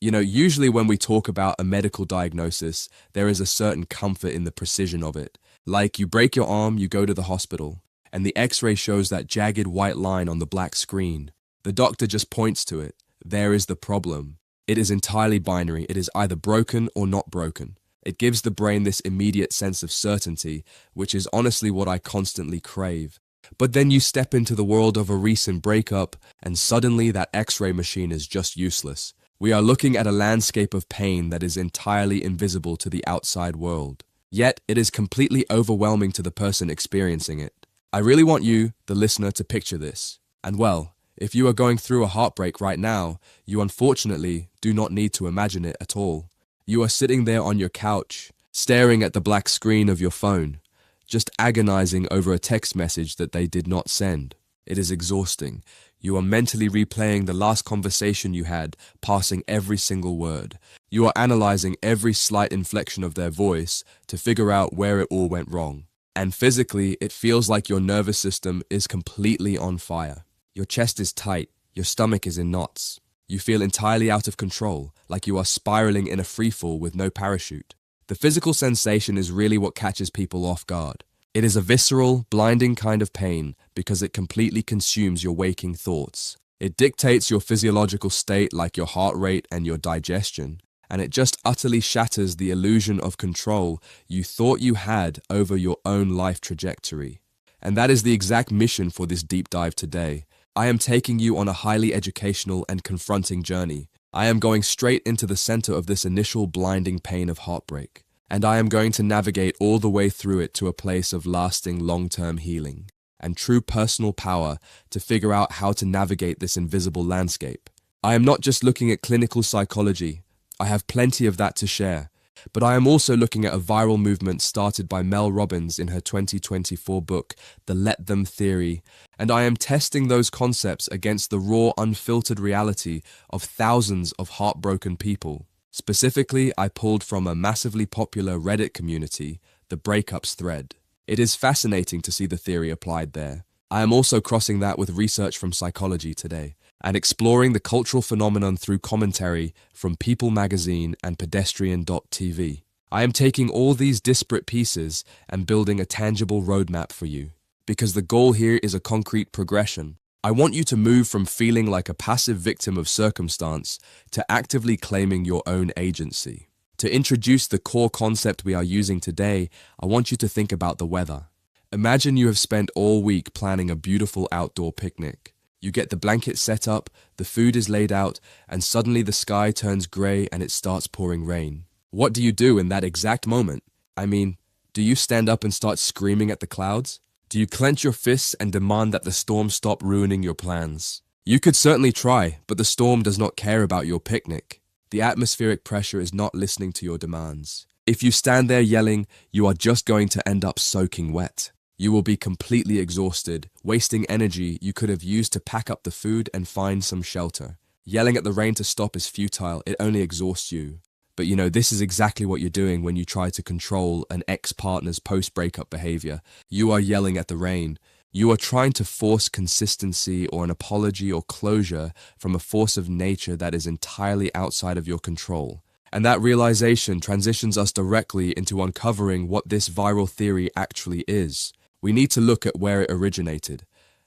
Usually when we talk about a medical diagnosis, there is a certain comfort in the precision of it. Like you break your arm, you go to the hospital, and the x-ray shows that jagged white line on the black screen. The doctor just points to it. There is the problem. It is entirely binary. It is either broken or not broken. It gives the brain this immediate sense of certainty, which is honestly what I constantly crave. But then you step into the world of a recent breakup, and suddenly that x-ray machine is just useless. We are looking at a landscape of pain that is entirely invisible to the outside world. Yet, it is completely overwhelming to the person experiencing it. I really want you, the listener, to picture this. And well, if you are going through a heartbreak right now, you unfortunately do not need to imagine it at all. You are sitting there on your couch, staring at the black screen of your phone, just agonizing over a text message that they did not send. It is exhausting. You are mentally replaying the last conversation you had, parsing every single word. You are analyzing every slight inflection of their voice to figure out where it all went wrong. And physically, it feels like your nervous system is completely on fire. Your chest is tight, your stomach is in knots. You feel entirely out of control, like you are spiraling in a freefall with no parachute. The physical sensation is really what catches people off guard. It is a visceral, blinding kind of pain because it completely consumes your waking thoughts. It dictates your physiological state like your heart rate and your digestion, and it just utterly shatters the illusion of control you thought you had over your own life trajectory. And that is the exact mission for this deep dive today. I am taking you on a highly educational and confronting journey. I am going straight into the center of this initial blinding pain of heartbreak, and I am going to navigate all the way through it to a place of lasting long-term healing and true personal power to figure out how to navigate this invisible landscape. I am not just looking at clinical psychology. I have plenty of that to share, but I am also looking at a viral movement started by Mel Robbins in her 2024 book, The Let Them Theory, and I am testing those concepts against the raw, unfiltered reality of thousands of heartbroken people. Specifically, I pulled from a massively popular Reddit community, the breakups thread. It is fascinating to see the theory applied there. I am also crossing that with research from psychology today, and exploring the cultural phenomenon through commentary from People magazine and pedestrian.tv. I am taking all these disparate pieces and building a tangible roadmap for you, because the goal here is a concrete progression. I want you to move from feeling like a passive victim of circumstance to actively claiming your own agency. To introduce the core concept we are using today, I want you to think about the weather. Imagine you have spent all week planning a beautiful outdoor picnic. You get the blanket set up, the food is laid out, and suddenly the sky turns gray and it starts pouring rain. What do you do in that exact moment? Do you stand up and start screaming at the clouds? Do you clench your fists and demand that the storm stop ruining your plans? You could certainly try, but the storm does not care about your picnic. The atmospheric pressure is not listening to your demands. If you stand there yelling, you are just going to end up soaking wet. You will be completely exhausted, wasting energy you could have used to pack up the food and find some shelter. Yelling at the rain to stop is futile, it only exhausts you. But this is exactly what you're doing when you try to control an ex-partner's post-breakup behavior. You are yelling at the rain. You are trying to force consistency or an apology or closure from a force of nature that is entirely outside of your control. And that realization transitions us directly into uncovering what this viral theory actually is. We need to look at where it originated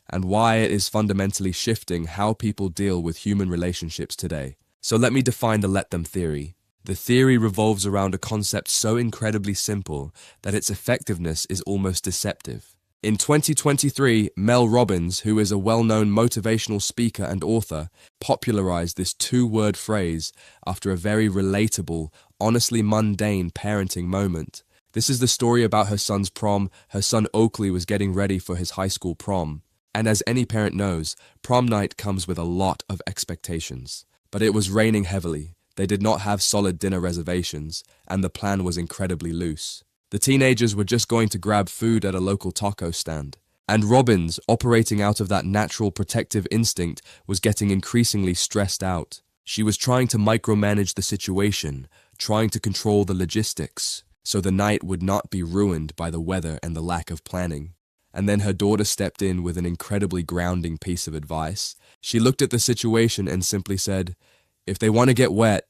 and why it is fundamentally shifting how people deal with human relationships today. So let me define the Let Them theory. The theory revolves around a concept so incredibly simple that its effectiveness is almost deceptive. In 2023, Mel Robbins, who is a well-known motivational speaker and author, popularized this two-word phrase after a very relatable, honestly mundane parenting moment. This is the story about her son's prom. Her son Oakley was getting ready for his high school prom. And as any parent knows, prom night comes with a lot of expectations. But it was raining heavily. They did not have solid dinner reservations, and the plan was incredibly loose. The teenagers were just going to grab food at a local taco stand. And Robbins, operating out of that natural protective instinct, was getting increasingly stressed out. She was trying to micromanage the situation, trying to control the logistics, so the night would not be ruined by the weather and the lack of planning. And then her daughter stepped in with an incredibly grounding piece of advice. She looked at the situation and simply said, "If they want to get wet,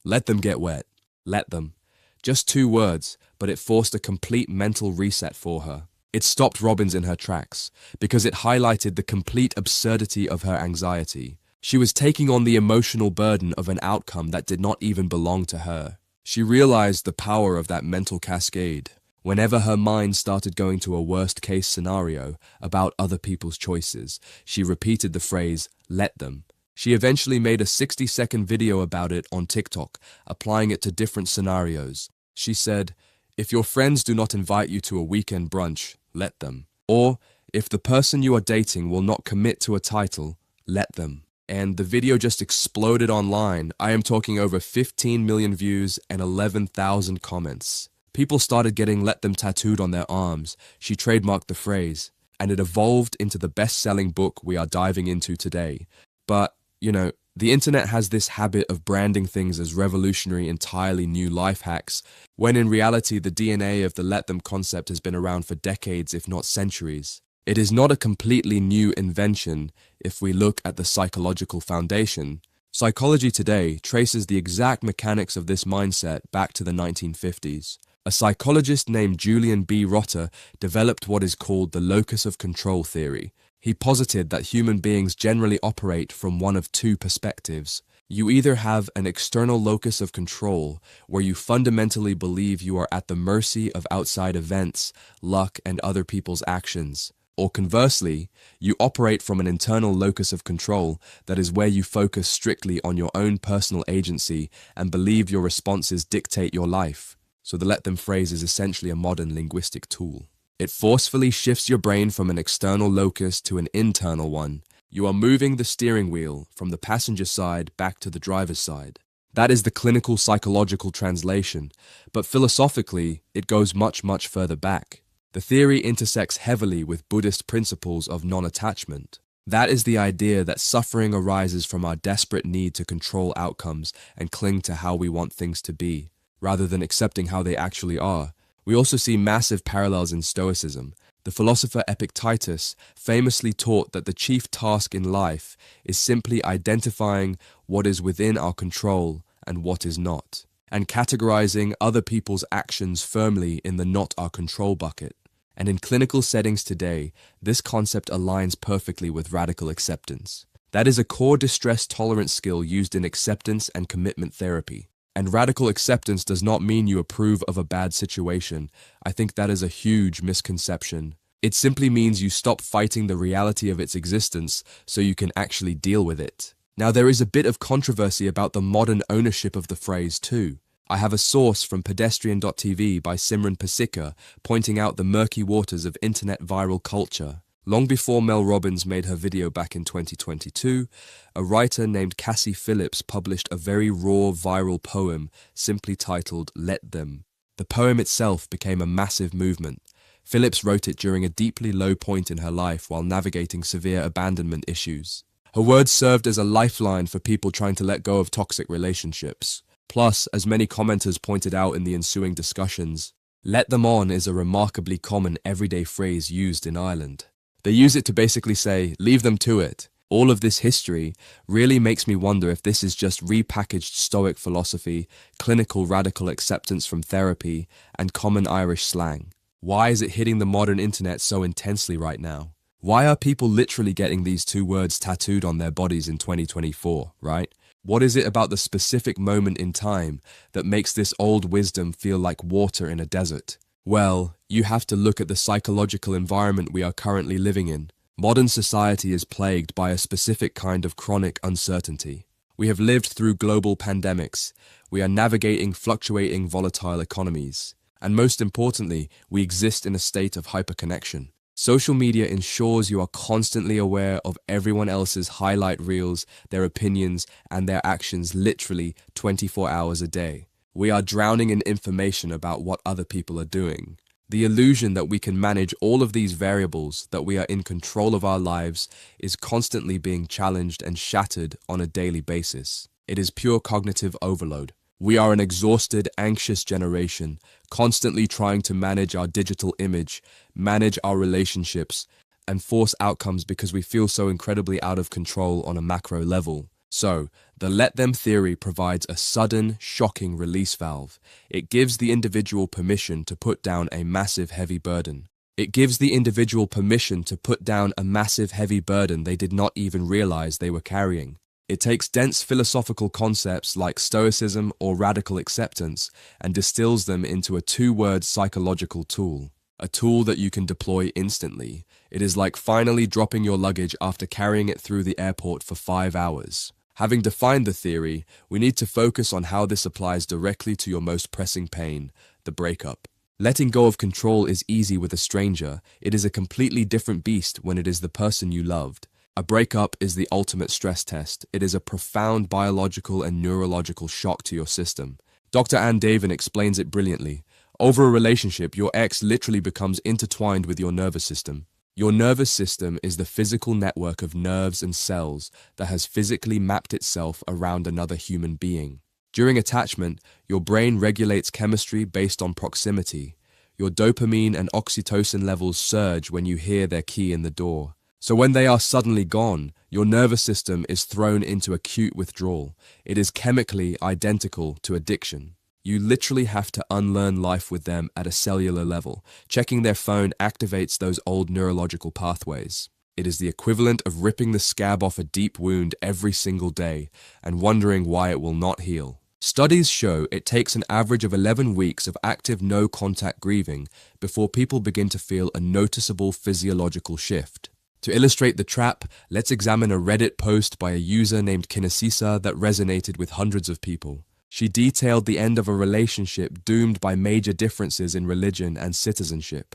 Let them get wet. Let them. Just 2 words, but it forced a complete mental reset for her. It stopped Robbins in her tracks, because it highlighted the complete absurdity of her anxiety. She was taking on the emotional burden of an outcome that did not even belong to her. She realized the power of that mental cascade. Whenever her mind started going to a worst-case scenario about other people's choices, she repeated the phrase, "let them." She eventually made a 60-second video about it on TikTok, applying it to different scenarios. She said, "If your friends do not invite you to a weekend brunch, let them." Or, "If the person you are dating will not commit to a title, let them." And the video just exploded online. I am talking over 15 million views and 11,000 comments. People started getting "let them" tattooed on their arms. She trademarked the phrase, and it evolved into the best-selling book we are diving into today. But, the internet has this habit of branding things as revolutionary, entirely new life hacks, when in reality the DNA of the "let them" concept has been around for decades, if not centuries. It is not a completely new invention if we look at the psychological foundation. Psychology today traces the exact mechanics of this mindset back to the 1950s. A psychologist named Julian B. Rotter developed what is called the locus of control theory. He posited that human beings generally operate from one of 2 perspectives. You either have an external locus of control, where you fundamentally believe you are at the mercy of outside events, luck, and other people's actions. Or conversely, you operate from an internal locus of control that is where you focus strictly on your own personal agency and believe your responses dictate your life. So the "let them" phrase is essentially a modern linguistic tool. It forcefully shifts your brain from an external locus to an internal one. You are moving the steering wheel from the passenger side back to the driver's side. That is the clinical psychological translation, but philosophically, it goes much, much further back. The theory intersects heavily with Buddhist principles of non-attachment. That is the idea that suffering arises from our desperate need to control outcomes and cling to how we want things to be, rather than accepting how they actually are. We also see massive parallels in Stoicism. The philosopher Epictetus famously taught that the chief task in life is simply identifying what is within our control and what is not, and categorizing other people's actions firmly in the "not our control" bucket. And in clinical settings today, this concept aligns perfectly with radical acceptance. That is a core distress tolerance skill used in acceptance and commitment therapy. And radical acceptance does not mean you approve of a bad situation. I think that is a huge misconception. It simply means you stop fighting the reality of its existence so you can actually deal with it. Now, there is a bit of controversy about the modern ownership of the phrase too. I have a source from pedestrian.tv by Simran Pasika pointing out the murky waters of internet viral culture. Long before Mel Robbins made her video back in 2022, a writer named Cassie Phillips published a very raw viral poem simply titled "Let Them." The poem itself became a massive movement. Phillips wrote it during a deeply low point in her life while navigating severe abandonment issues. Her words served as a lifeline for people trying to let go of toxic relationships. Plus, as many commenters pointed out in the ensuing discussions, "let them on" is a remarkably common everyday phrase used in Ireland. They use it to basically say, leave them to it. All of this history really makes me wonder if this is just repackaged Stoic philosophy, clinical radical acceptance from therapy, and common Irish slang. Why is it hitting the modern internet so intensely right now? Why are people literally getting these 2 words tattooed on their bodies in 2024, right? What is it about the specific moment in time that makes this old wisdom feel like water in a desert? Well, you have to look at the psychological environment we are currently living in. Modern society is plagued by a specific kind of chronic uncertainty. We have lived through global pandemics. We are navigating fluctuating volatile economies. And most importantly, we exist in a state of hyperconnection. Social media ensures you are constantly aware of everyone else's highlight reels, their opinions, and their actions literally 24 hours a day. We are drowning in information about what other people are doing. The illusion that we can manage all of these variables, that we are in control of our lives, is constantly being challenged and shattered on a daily basis. It is pure cognitive overload. We are an exhausted, anxious generation, constantly trying to manage our digital image, manage our relationships, and force outcomes because we feel so incredibly out of control on a macro level. So, the let them theory provides a sudden, shocking release valve. It gives the individual permission to put down a massive, heavy burden. It gives the individual permission to put down a massive, heavy burden they did not even realize they were carrying. It takes dense philosophical concepts like stoicism or radical acceptance and distills them into a two-word psychological tool, a tool that you can deploy instantly. It is like finally dropping your luggage after carrying it through the airport for 5 hours. Having defined the theory, we need to focus on how this applies directly to your most pressing pain, the breakup. Letting go of control is easy with a stranger. It is a completely different beast when it is the person you loved. A breakup is the ultimate stress test. It is a profound biological and neurological shock to your system. Dr. Ann Davin explains it brilliantly. Over a relationship, your ex literally becomes intertwined with your nervous system. Your nervous system is the physical network of nerves and cells that has physically mapped itself around another human being. During attachment, your brain regulates chemistry based on proximity. Your dopamine and oxytocin levels surge when you hear their key in the door. So when they are suddenly gone, your nervous system is thrown into acute withdrawal. It is chemically identical to addiction. You literally have to unlearn life with them at a cellular level. Checking their phone activates those old neurological pathways. It is the equivalent of ripping the scab off a deep wound every single day and wondering why it will not heal. Studies show it takes an average of 11 weeks of active no-contact grieving before people begin to feel a noticeable physiological shift. To illustrate the trap, let's examine a Reddit post by a user named Kinesisa that resonated with hundreds of people. She detailed the end of a relationship doomed by major differences in religion and citizenship.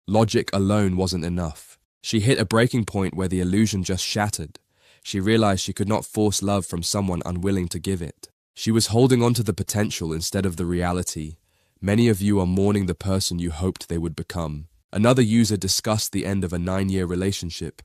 Logic alone wasn't enough. She hit a breaking point where the illusion just shattered. She realized she could not force love from someone unwilling to give it. She was holding on to the potential instead of the reality. Many of you are mourning the person you hoped they would become. Another user discussed the end of a 9-year relationship,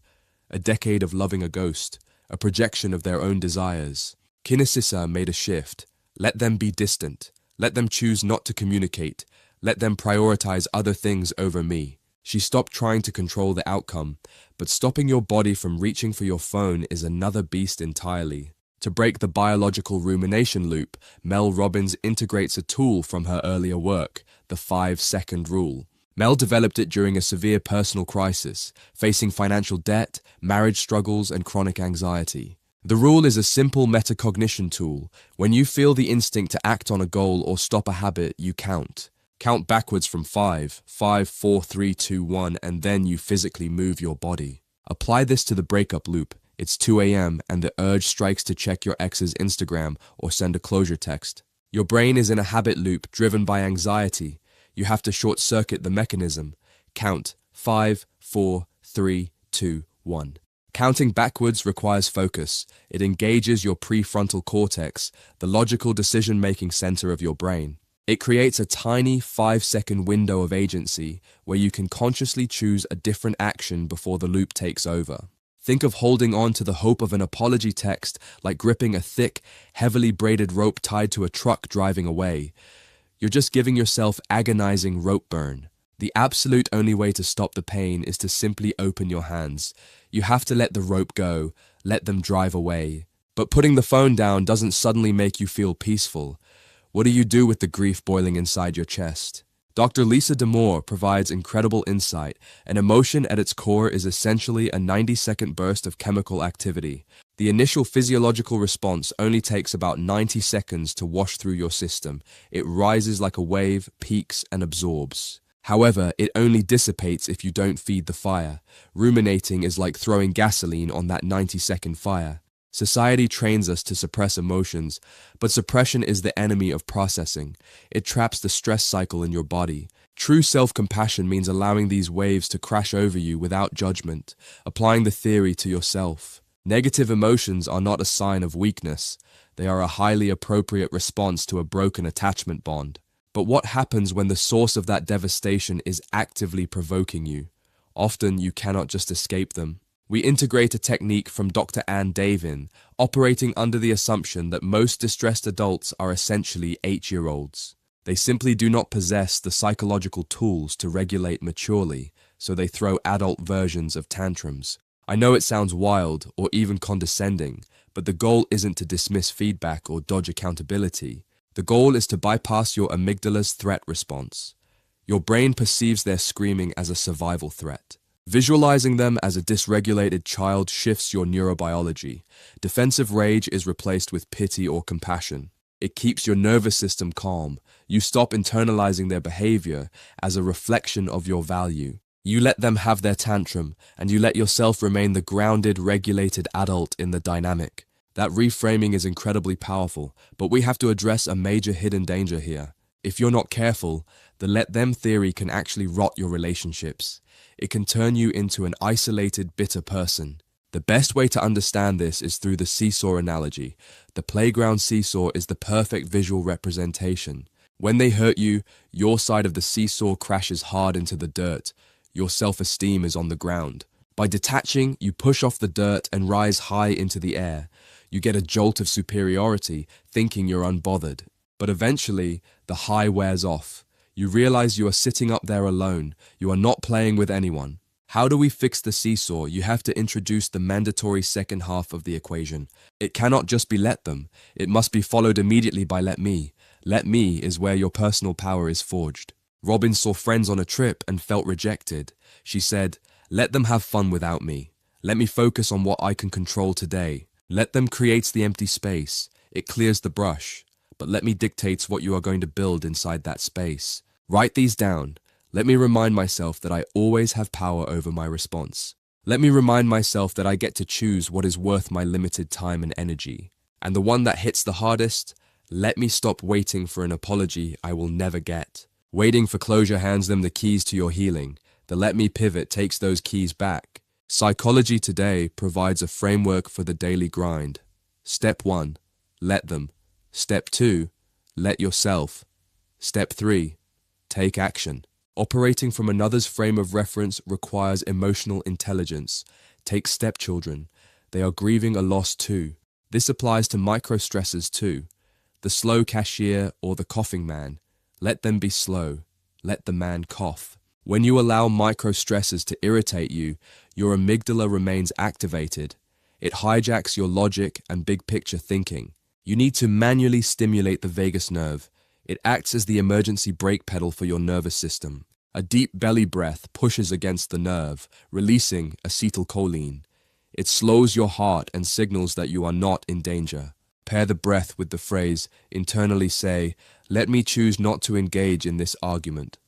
a decade of loving a ghost, a projection of their own desires. Kinesisa made a shift. Let them be distant. Let them choose not to communicate. Let them prioritize other things over me. She stopped trying to control the outcome, but stopping your body from reaching for your phone is another beast entirely. To break the biological rumination loop, Mel Robbins integrates a tool from her earlier work, the 5-second rule. Mel developed it during a severe personal crisis, facing financial debt, marriage struggles, and chronic anxiety. The rule is a simple metacognition tool. When you feel the instinct to act on a goal or stop a habit, you count. Count backwards from 5, 5, 4, 3, 2, 1, and then you physically move your body. Apply this to the breakup loop. It's 2 a.m. and the urge strikes to check your ex's Instagram or send a closure text. Your brain is in a habit loop driven by anxiety. You have to short-circuit the mechanism. Count 5, 4, 3, 2, 1. Counting backwards requires focus. It engages your prefrontal cortex, the logical decision-making center of your brain. It creates a tiny 5-second window of agency where you can consciously choose a different action before the loop takes over. Think of holding on to the hope of an apology text like gripping a thick, heavily braided rope tied to a truck driving away. You're just giving yourself agonizing rope burn. The absolute only way to stop the pain is to simply open your hands. You have to let the rope go, let them drive away. But putting the phone down doesn't suddenly make you feel peaceful. What do you do with the grief boiling inside your chest? Dr. Lisa D'Amour provides incredible insight. An emotion at its core is essentially a 90-second burst of chemical activity. The initial physiological response only takes about 90 seconds to wash through your system. It rises like a wave, peaks, and absorbs. However, it only dissipates if you don't feed the fire. Ruminating is like throwing gasoline on that 90-second fire. Society trains us to suppress emotions, but suppression is the enemy of processing. It traps the stress cycle in your body. True self-compassion means allowing these waves to crash over you without judgment, applying the theory to yourself. Negative emotions are not a sign of weakness. They are a highly appropriate response to a broken attachment bond. But what happens when the source of that devastation is actively provoking you? Often you cannot just escape them. We integrate a technique from Dr. Ann Davin, operating under the assumption that most distressed adults are essentially 8-year-olds. They simply do not possess the psychological tools to regulate maturely, so they throw adult versions of tantrums. I know it sounds wild or even condescending, but the goal isn't to dismiss feedback or dodge accountability. The goal is to bypass your amygdala's threat response. Your brain perceives their screaming as a survival threat. Visualizing them as a dysregulated child shifts your neurobiology. Defensive rage is replaced with pity or compassion. It keeps your nervous system calm. You stop internalizing their behavior as a reflection of your value. You let them have their tantrum, and you let yourself remain the grounded, regulated adult in the dynamic. That reframing is incredibly powerful, but we have to address a major hidden danger here. If you're not careful, the let them theory can actually rot your relationships. It can turn you into an isolated, bitter person. The best way to understand this is through the seesaw analogy. The playground seesaw is the perfect visual representation. When they hurt you, your side of the seesaw crashes hard into the dirt. Your self-esteem is on the ground. By detaching, you push off the dirt and rise high into the air. You get a jolt of superiority, thinking you're unbothered. But eventually, the high wears off. You realize you are sitting up there alone. You are not playing with anyone. How do we fix the seesaw? You have to introduce the mandatory second half of the equation. It cannot just be let them. It must be followed immediately by let me. Let me is where your personal power is forged. Robbins saw friends on a trip and felt rejected. She said, "Let them have fun without me. Let me focus on what I can control today. Let them create the empty space. It clears the brush. But let me dictate what you are going to build inside that space. Write these down. Let me remind myself that I always have power over my response. Let me remind myself that I get to choose what is worth my limited time and energy. And the one that hits the hardest, let me stop waiting for an apology I will never get. Waiting for closure hands them the keys to your healing. The let me pivot takes those keys back. Psychology Today provides a framework for the daily grind. Step 1, let them. Step 2, let yourself. Step 3, take action. Operating from another's frame of reference requires emotional intelligence. Take stepchildren. They are grieving a loss too. This applies to micro-stressors too. The slow cashier or the coughing man. Let them be slow. Let the man cough. When you allow micro-stressors to irritate you, your amygdala remains activated. It hijacks your logic and big-picture thinking. You need to manually stimulate the vagus nerve. It acts as the emergency brake pedal for your nervous system. A deep belly breath pushes against the nerve, releasing acetylcholine. It slows your heart and signals that you are not in danger. Pair the breath with the phrase, internally say, "Let me choose not to engage in this argument."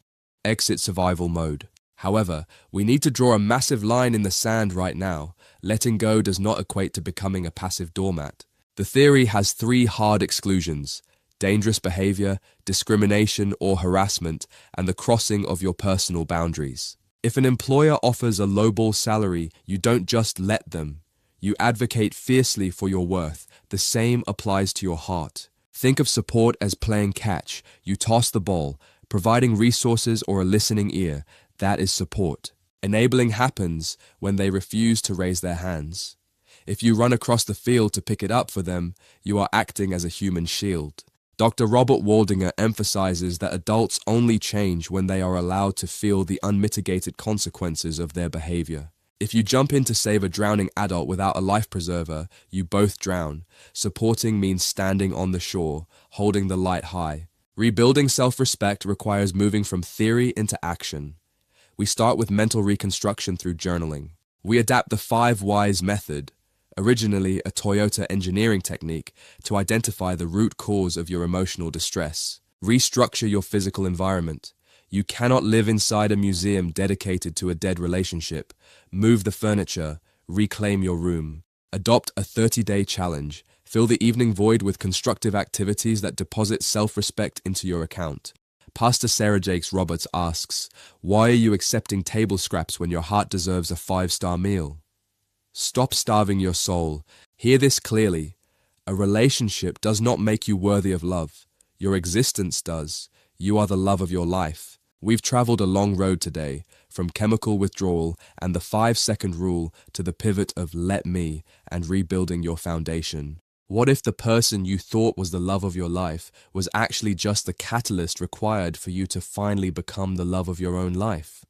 Exit survival mode. However, we need to draw a massive line in the sand right now. Letting go does not equate to becoming a passive doormat. The theory has 3 hard exclusions: dangerous behavior, discrimination or harassment, and the crossing of your personal boundaries. If an employer offers a lowball salary, you don't just let them. You advocate fiercely for your worth. The same applies to your heart. Think of support as playing catch. You toss the ball. Providing resources or a listening ear, that is support. Enabling happens when they refuse to raise their hands. If you run across the field to pick it up for them, you are acting as a human shield. Dr. Robert Waldinger emphasizes that adults only change when they are allowed to feel the unmitigated consequences of their behavior. If you jump in to save a drowning adult without a life preserver, you both drown. Supporting means standing on the shore, holding the light high. Rebuilding self-respect requires moving from theory into action. We start with mental reconstruction through journaling. We adapt the 5 whys method, originally a Toyota engineering technique, to identify the root cause of your emotional distress. Restructure your physical environment. You cannot live inside a museum dedicated to a dead relationship. Move the furniture. Reclaim your room. Adopt a 30-day challenge. Fill the evening void with constructive activities that deposit self-respect into your account. Pastor Sarah Jakes Roberts asks, "Why are you accepting table scraps when your heart deserves a 5-star meal?" Stop starving your soul. Hear this clearly. A relationship does not make you worthy of love. Your existence does. You are the love of your life. We've traveled a long road today, from chemical withdrawal and the 5-second rule to the pivot of let me and rebuilding your foundation. What if the person you thought was the love of your life was actually just the catalyst required for you to finally become the love of your own life?